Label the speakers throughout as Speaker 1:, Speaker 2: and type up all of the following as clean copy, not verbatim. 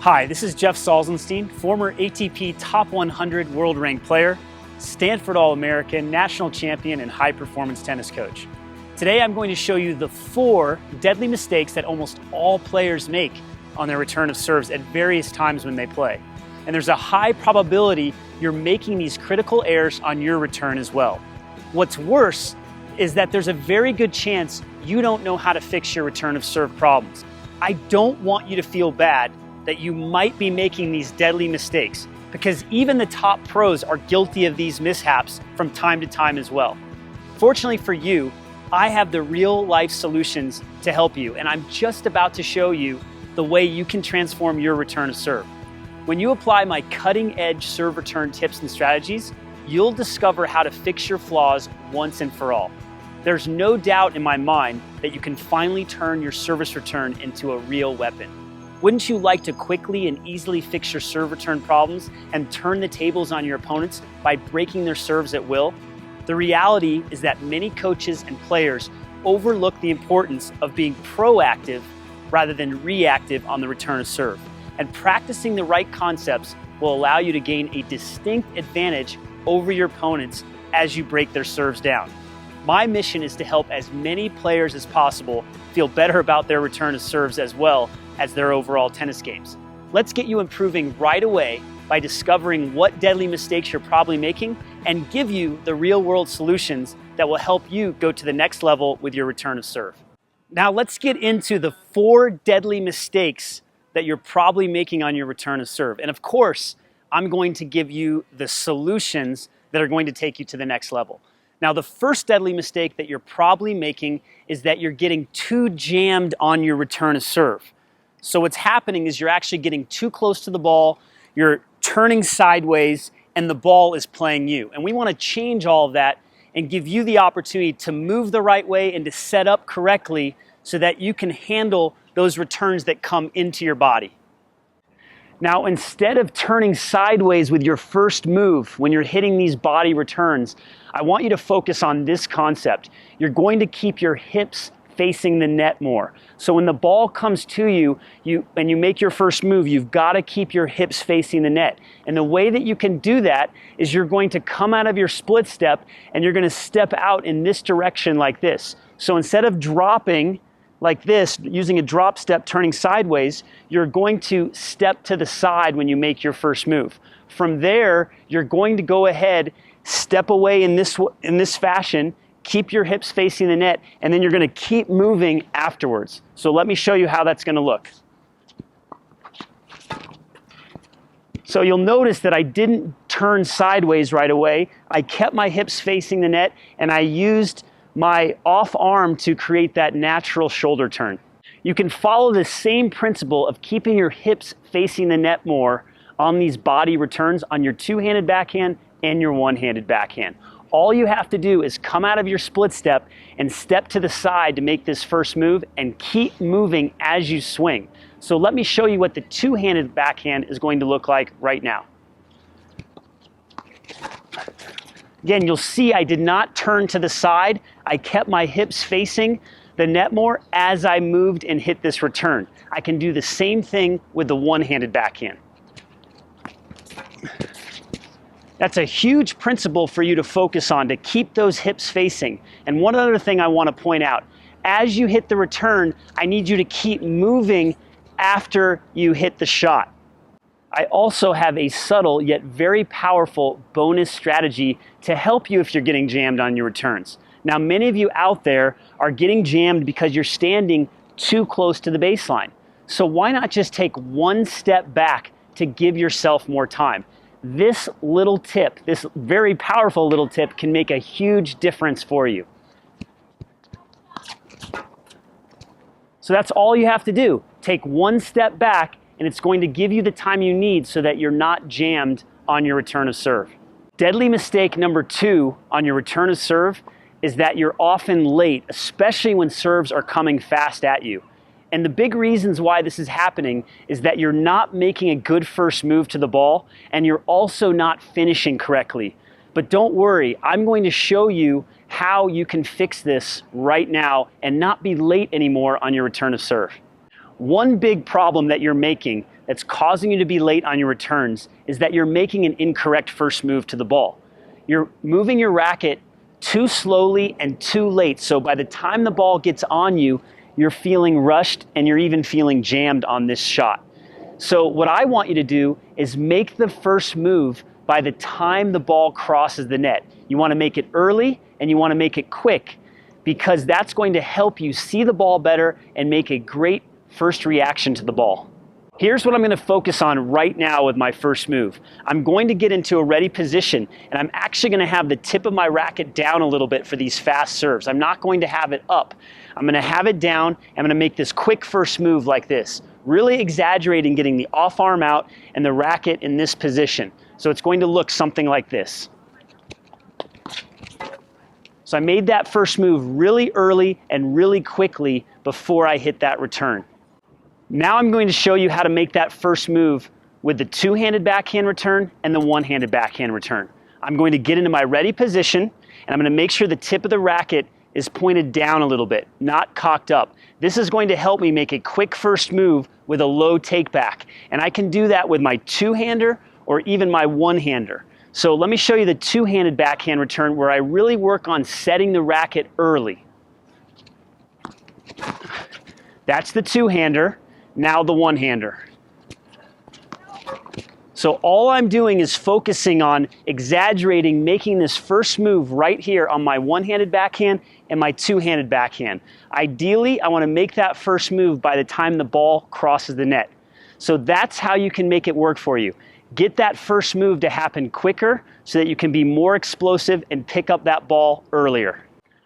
Speaker 1: Hi, this is Jeff Salzenstein, former ATP Top 100 world ranked player, Stanford All-American, national champion, and high performance tennis coach. Today I'm going to show you the 4 deadly mistakes that almost all players make on their return of serves at various times when they play. And there's a high probability you're making these critical errors on your return as well. What's worse is that there's a very good chance you don't know how to fix your return of serve problems. I don't want you to feel bad that you might be making these deadly mistakes, because even the top pros are guilty of these mishaps from time to time as well. Fortunately for you, I have the real life solutions to help you, and I'm just about to show you the way you can transform your return of serve. When you apply my cutting edge serve return tips and strategies, you'll discover how to fix your flaws once and for all. There's no doubt in my mind that you can finally turn your service return into a real weapon. Wouldn't you like to quickly and easily fix your serve return problems and turn the tables on your opponents by breaking their serves at will? The reality is that many coaches and players overlook the importance of being proactive rather than reactive on the return of serve. And practicing the right concepts will allow you to gain a distinct advantage over your opponents as you break their serves down. My mission is to help as many players as possible feel better about their return of serves as well as their overall tennis games. Let's get you improving right away by discovering what deadly mistakes you're probably making and give you the real-world solutions that will help you go to the next level with your return of serve. Now let's get into the 4 deadly mistakes that you're probably making on your return of serve. And of course, I'm going to give you the solutions that are going to take you to the next level. Now, the first deadly mistake that you're probably making is that you're getting too jammed on your return of serve. So what's happening is you're actually getting too close to the ball, you're turning sideways, and the ball is playing you. And we want to change all of that and give you the opportunity to move the right way and to set up correctly so that you can handle those returns that come into your body. Now, instead of turning sideways with your first move when you're hitting these body returns, I want you to focus on this concept. You're going to keep your hips facing the net more. So when the ball comes to you, and you make your first move, you've got to keep your hips facing the net. And the way that you can do that is you're going to come out of your split step and you're going to step out in this direction like this. So instead of dropping like this, using a drop step, turning sideways, you're going to step to the side when you make your first move. From there, you're going to go ahead, step away in this fashion, keep your hips facing the net, and then you're going to keep moving afterwards. So let me show you how that's going to look. So you'll notice that I didn't turn sideways right away. I kept my hips facing the net, and I used my off arm to create that natural shoulder turn. You can follow the same principle of keeping your hips facing the net more on these body returns on your two-handed backhand and your one-handed backhand. All you have to do is come out of your split step and step to the side to make this first move and keep moving as you swing. So let me show you what the two-handed backhand is going to look like right now. Again, you'll see I did not turn to the side. I kept my hips facing the net more as I moved and hit this return. I can do the same thing with the one-handed backhand. That's a huge principle for you to focus on, to keep those hips facing. And one other thing I want to point out, as you hit the return, I need you to keep moving after you hit the shot. I also have a subtle yet very powerful bonus strategy to help you if you're getting jammed on your returns. Now, many of you out there are getting jammed because you're standing too close to the baseline. So why not just take one step back to give yourself more time? This little tip, this very powerful little tip, can make a huge difference for you. So that's all you have to do. Take one step back, and it's going to give you the time you need so that you're not jammed on your return of serve. Deadly mistake number 2 on your return of serve is that you're often late, especially when serves are coming fast at you. And the big reasons why this is happening is that you're not making a good first move to the ball, and you're also not finishing correctly. But don't worry, I'm going to show you how you can fix this right now and not be late anymore on your return of serve. One big problem that you're making that's causing you to be late on your returns is that you're making an incorrect first move to the ball. You're moving your racket too slowly and too late, so by the time the ball gets on you, you're feeling rushed and you're even feeling jammed on this shot. So what I want you to do is make the first move by the time the ball crosses the net. You want to make it early and you want to make it quick, because that's going to help you see the ball better and make a great first reaction to the ball. Here's what I'm going to focus on right now with my first move. I'm going to get into a ready position, and I'm actually going to have the tip of my racket down a little bit for these fast serves. I'm not going to have it up. I'm going to have it down. I'm going to make this quick first move like this, really exaggerating getting the off arm out and the racket in this position. So it's going to look something like this. So I made that first move really early and really quickly before I hit that return. Now I'm going to show you how to make that first move with the two-handed backhand return and the one-handed backhand return. I'm going to get into my ready position, and I'm going to make sure the tip of the racket is pointed down a little bit, not cocked up. This is going to help me make a quick first move with a low take back. And I can do that with my two-hander or even my one-hander. So let me show you the two-handed backhand return where I really work on setting the racket early. That's the two-hander. Now the one-hander. So all I'm doing is focusing on exaggerating, making this first move right here on my one-handed backhand and my two-handed backhand. Ideally, I want to make that first move by the time the ball crosses the net. So that's how you can make it work for you. Get that first move to happen quicker so that you can be more explosive and pick up that ball earlier.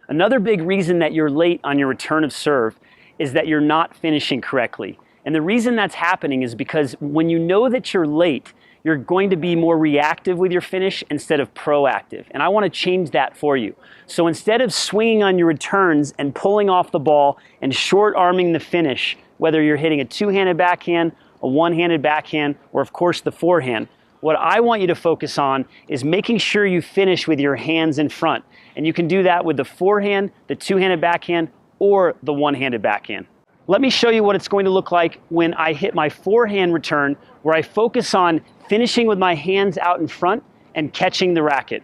Speaker 1: Another big reason that you're late on your return of serve is that you're not finishing correctly. And the reason that's happening is because when you know that you're late, you're going to be more reactive with your finish instead of proactive. And I want to change that for you. So instead of swinging on your returns and pulling off the ball and short arming the finish, whether you're hitting a two-handed backhand, a one-handed backhand, or of course the forehand, what I want you to focus on is making sure you finish with your hands in front. And you can do that with the forehand, the two-handed backhand, or the one-handed backhand. Let me show you what it's going to look like when I hit my forehand return, where I focus on finishing with my hands out in front and catching the racket.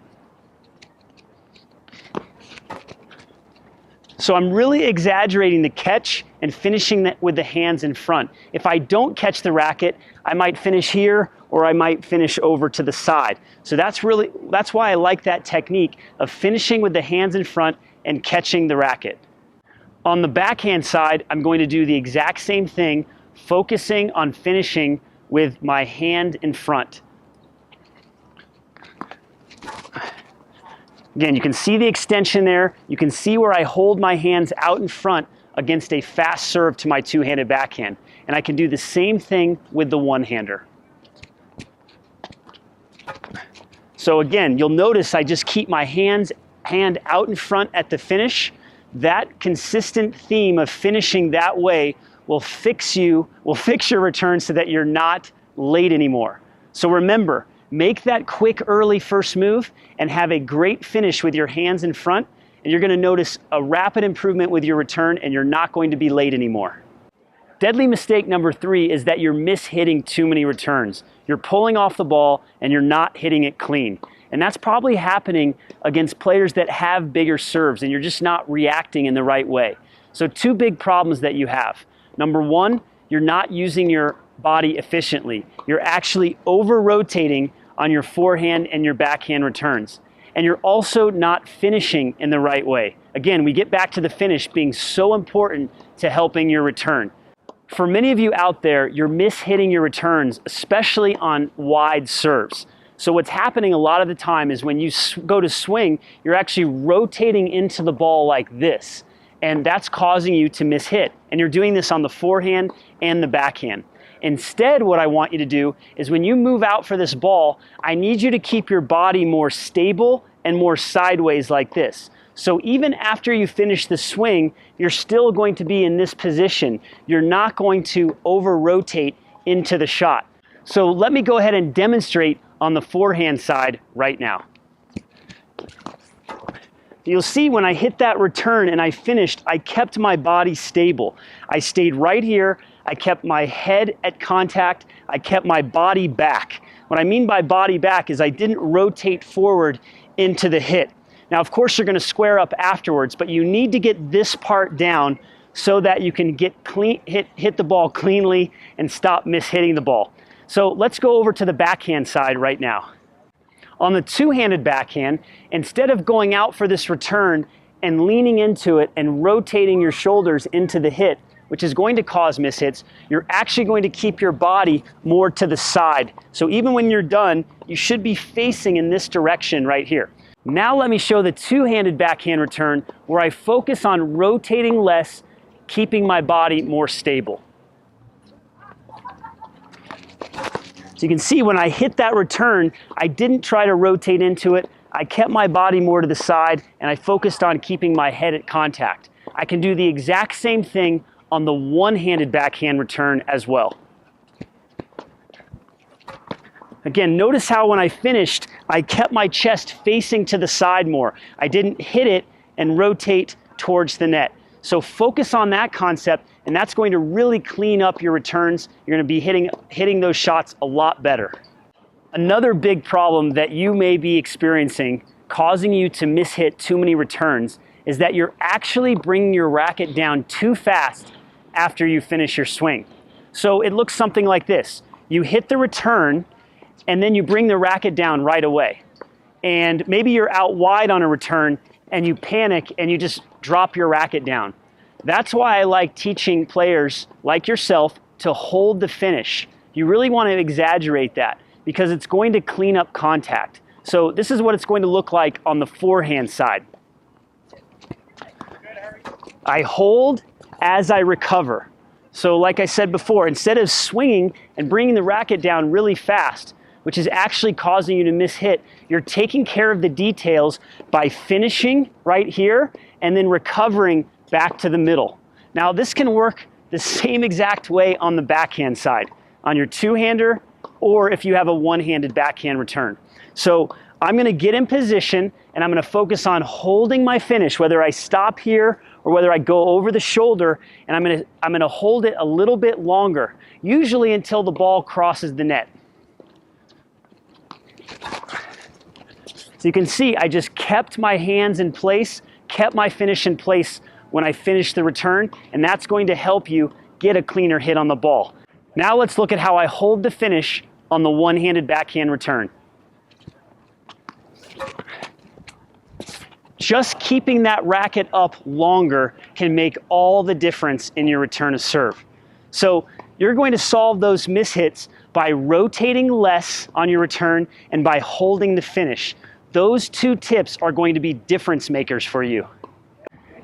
Speaker 1: So I'm really exaggerating the catch and finishing that with the hands in front. If I don't catch the racket, I might finish here or I might finish over to the side. So that's why I like that technique of finishing with the hands in front and catching the racket. On the backhand side, I'm going to do the exact same thing, focusing on finishing with my hand in front. Again, you can see the extension there. You can see where I hold my hands out in front against a fast serve to my two-handed backhand. And I can do the same thing with the one-hander. So again, you'll notice I just keep my hand out in front at the finish. That consistent theme of finishing that way will fix your return so that you're not late anymore. So remember, make that quick early first move and have a great finish with your hands in front, and you're going to notice a rapid improvement with your return, and you're not going to be late anymore. Deadly mistake number 3 is that you're mishitting too many returns. You're pulling off the ball and you're not hitting it clean. And that's probably happening against players that have bigger serves and you're just not reacting in the right way. So 2 big problems that you have. Number 1, you're not using your body efficiently. You're actually over-rotating on your forehand and your backhand returns. And you're also not finishing in the right way. Again, we get back to the finish being so important to helping your return. For many of you out there, you're mishitting your returns, especially on wide serves. So what's happening a lot of the time is when you go to swing, you're actually rotating into the ball like this. And that's causing you to mishit. And you're doing this on the forehand and the backhand. Instead, what I want you to do is when you move out for this ball, I need you to keep your body more stable and more sideways like this. So even after you finish the swing, you're still going to be in this position. You're not going to over-rotate into the shot. So let me go ahead and demonstrate on the forehand side right now. You'll see when I hit that return and I finished, I kept my body stable. I stayed right here. I kept my head at contact. I kept my body back. What I mean by body back is I didn't rotate forward into the hit. Now, of course, you're going to square up afterwards, but you need to get this part down so that you can get hit the ball cleanly and stop mishitting the ball. So let's go over to the backhand side right now. On the two-handed backhand, instead of going out for this return and leaning into it and rotating your shoulders into the hit, which is going to cause mishits, you're actually going to keep your body more to the side. So even when you're done, you should be facing in this direction right here. Now let me show the two-handed backhand return where I focus on rotating less, keeping my body more stable. So you can see when I hit that return, I didn't try to rotate into it. I kept my body more to the side and I focused on keeping my head at contact. I can do the exact same thing on the one-handed backhand return as well. Again, notice how when I finished, I kept my chest facing to the side more. I didn't hit it and rotate towards the net. So focus on that concept, and that's going to really clean up your returns. You're going to be hitting those shots a lot better. Another big problem that you may be experiencing, causing you to mishit too many returns, is that you're actually bringing your racket down too fast after you finish your swing. So it looks something like this. You hit the return, and then you bring the racket down right away. And maybe you're out wide on a return, and you panic, and you just drop your racket down. That's why I like teaching players like yourself to hold the finish. You really want to exaggerate that because it's going to clean up contact. So this is what it's going to look like on the forehand side. I hold as I recover. So like I said before, instead of swinging and bringing the racket down really fast, which is actually causing you to mishit, you're taking care of the details by finishing right here and then recovering back to the middle. Now this can work the same exact way on the backhand side, on your two-hander, or if you have a one-handed backhand return. So I'm gonna get in position and I'm gonna focus on holding my finish, whether I stop here or whether I go over the shoulder, and I'm gonna hold it a little bit longer, usually until the ball crosses the net. So you can see I just kept my hands in place, kept my finish in place when I finished the return, and that's going to help you get a cleaner hit on the ball. Now let's look at how I hold the finish on the one-handed backhand return. Just keeping that racket up longer can make all the difference in your return of serve. So you're going to solve those mishits by rotating less on your return and by holding the finish. Those two tips are going to be difference makers for you.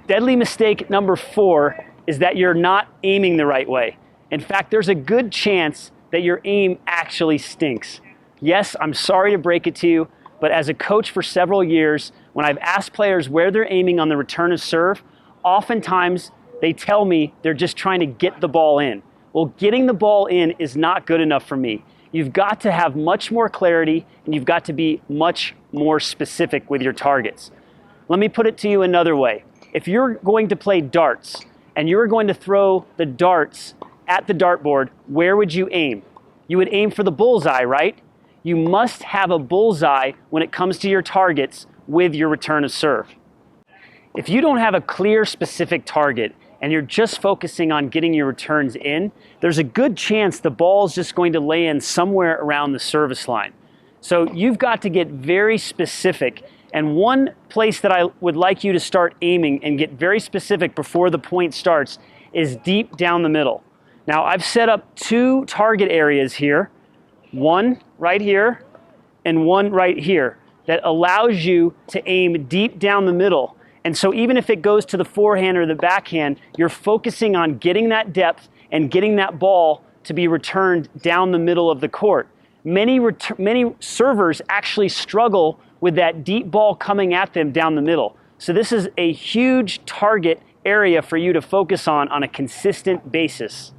Speaker 1: Deadly mistake number 4 is that you're not aiming the right way. In fact, there's a good chance that your aim actually stinks. Yes, I'm sorry to break it to you, but as a coach for several years, when I've asked players where they're aiming on the return of serve, oftentimes they tell me they're just trying to get the ball in. Well, getting the ball in is not good enough for me. You've got to have much more clarity and you've got to be much more specific with your targets. Let me put it to you another way. If you're going to play darts and you're going to throw the darts at the dartboard, where would you aim? You would aim for the bullseye, right? You must have a bullseye when it comes to your targets with your return of serve. If you don't have a clear, specific target and you're just focusing on getting your returns in, there's a good chance the ball's just going to lay in somewhere around the service line. So you've got to get very specific. And one place that I would like you to start aiming and get very specific before the point starts is deep down the middle. Now I've set up 2 target areas here, one right here and one right here, that allows you to aim deep down the middle. And so even if it goes to the forehand or the backhand, you're focusing on getting that depth and getting that ball to be returned down the middle of the court. Many servers actually struggle with that deep ball coming at them down the middle. So this is a huge target area for you to focus on a consistent basis.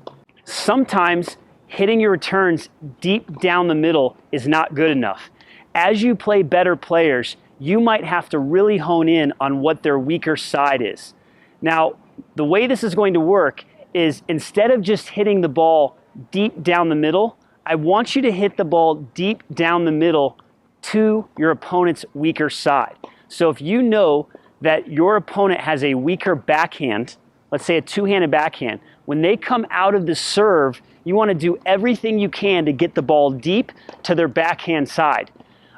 Speaker 1: Sometimes hitting your returns deep down the middle is not good enough. As you play better players, you might have to really hone in on what their weaker side is. Now, the way this is going to work is instead of just hitting the ball deep down the middle, I want you to hit the ball deep down the middle to your opponent's weaker side. So if you know that your opponent has a weaker backhand, let's say a two-handed backhand, when they come out of the serve, you want to do everything you can to get the ball deep to their backhand side.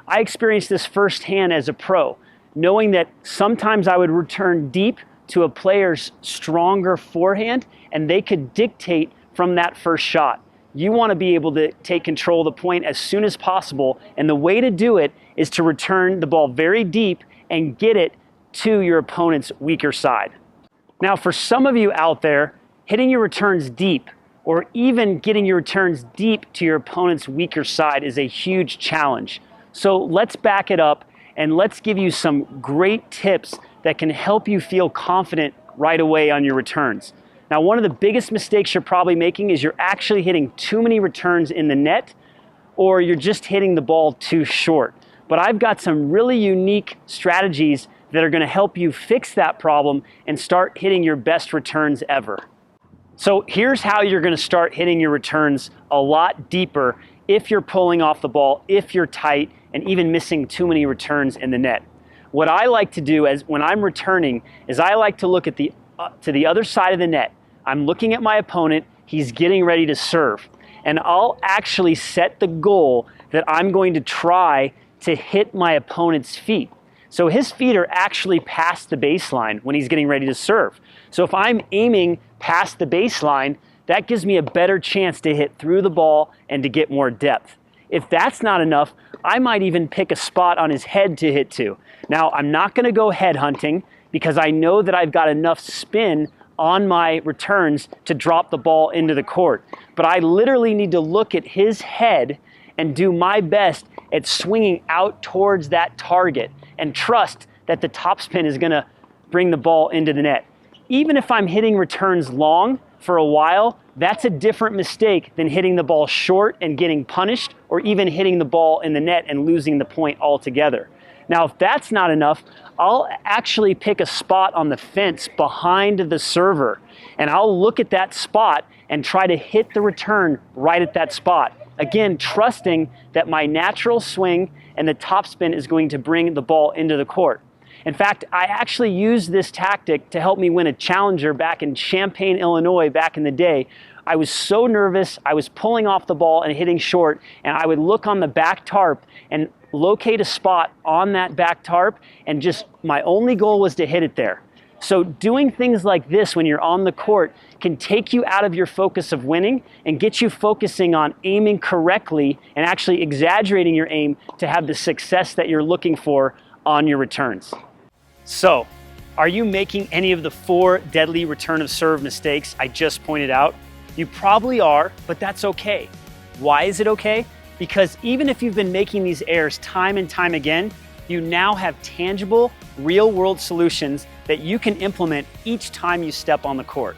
Speaker 1: I experienced this firsthand as a pro, knowing that sometimes I would return deep to a player's stronger forehand and they could dictate from that first shot. You want to be able to take control of the point as soon as possible, and the way to do it is to return the ball very deep and get it to your opponent's weaker side. Now, for some of you out there, hitting your returns deep or even getting your returns deep to your opponent's weaker side is a huge challenge. So let's back it up and let's give you some great tips that can help you feel confident right away on your returns. Now, one of the biggest mistakes you're probably making is you're actually hitting too many returns in the net, or you're just hitting the ball too short. But I've got some really unique strategies that are going to help you fix that problem and start hitting your best returns ever. So here's how you're going to start hitting your returns a lot deeper if you're pulling off the ball, if you're tight, and even missing too many returns in the net. What I like to do as when I'm returning is I like to look at to the other side of the net. I'm looking at my opponent, he's getting ready to serve, and I'll actually set the goal that I'm going to try to hit my opponent's feet. So his feet are actually past the baseline when he's getting ready to serve. So if I'm aiming past the baseline, that gives me a better chance to hit through the ball and to get more depth. If that's not enough, I might even pick a spot on his head to hit to. Now, I'm not going to go head hunting because I know that I've got enough spin on my returns to drop the ball into the court. But I literally need to look at his head and do my best at swinging out towards that target and trust that the topspin is going to bring the ball into the net. Even if I'm hitting returns long for a while, that's a different mistake than hitting the ball short and getting punished, or even hitting the ball in the net and losing the point altogether. Now, if that's not enough, I'll actually pick a spot on the fence behind the server, and I'll look at that spot and try to hit the return right at that spot. Again, trusting that my natural swing and the topspin is going to bring the ball into the court. In fact, I actually used this tactic to help me win a challenger back in Champaign, Illinois back in the day. I was so nervous, I was pulling off the ball and hitting short, and I would look on the back tarp and locate a spot on that back tarp, and just my only goal was to hit it there. So doing things like this when you're on the court can take you out of your focus of winning and get you focusing on aiming correctly and actually exaggerating your aim to have the success that you're looking for on your returns. So, are you making any of the 4 deadly return of serve mistakes I just pointed out? You probably are, but that's okay. Why is it okay? Because even if you've been making these errors time and time again, you now have tangible, real-world solutions that you can implement each time you step on the court.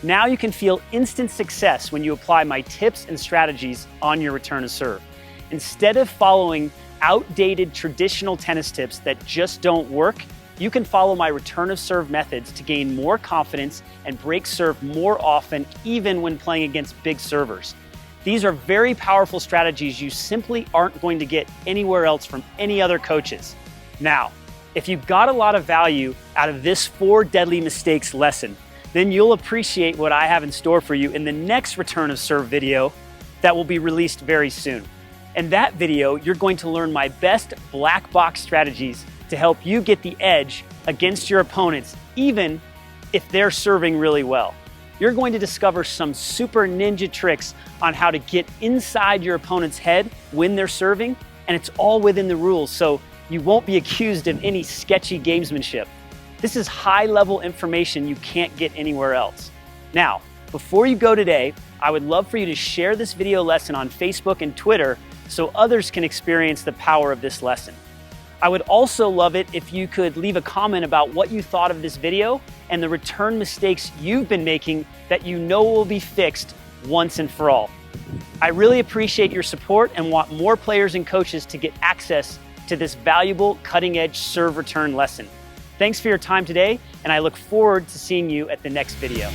Speaker 1: Now you can feel instant success when you apply my tips and strategies on your return of serve. Instead of following outdated traditional tennis tips that just don't work, you can follow my return of serve methods to gain more confidence and break serve more often, even when playing against big servers. These are very powerful strategies you simply aren't going to get anywhere else from any other coaches. Now, if you got a lot of value out of this 4 deadly mistakes lesson, then you'll appreciate what I have in store for you in the next return of serve video that will be released very soon. In that video, you're going to learn my best black box strategies to help you get the edge against your opponents, even if they're serving really well. You're going to discover some super ninja tricks on how to get inside your opponent's head when they're serving, and it's all within the rules, so you won't be accused of any sketchy gamesmanship. This is high-level information you can't get anywhere else. Now, before you go today, I would love for you to share this video lesson on Facebook and Twitter so others can experience the power of this lesson. I would also love it if you could leave a comment about what you thought of this video and the return mistakes you've been making that you know will be fixed once and for all. I really appreciate your support and want more players and coaches to get access to this valuable cutting-edge serve return lesson. Thanks for your time today, and I look forward to seeing you at the next video.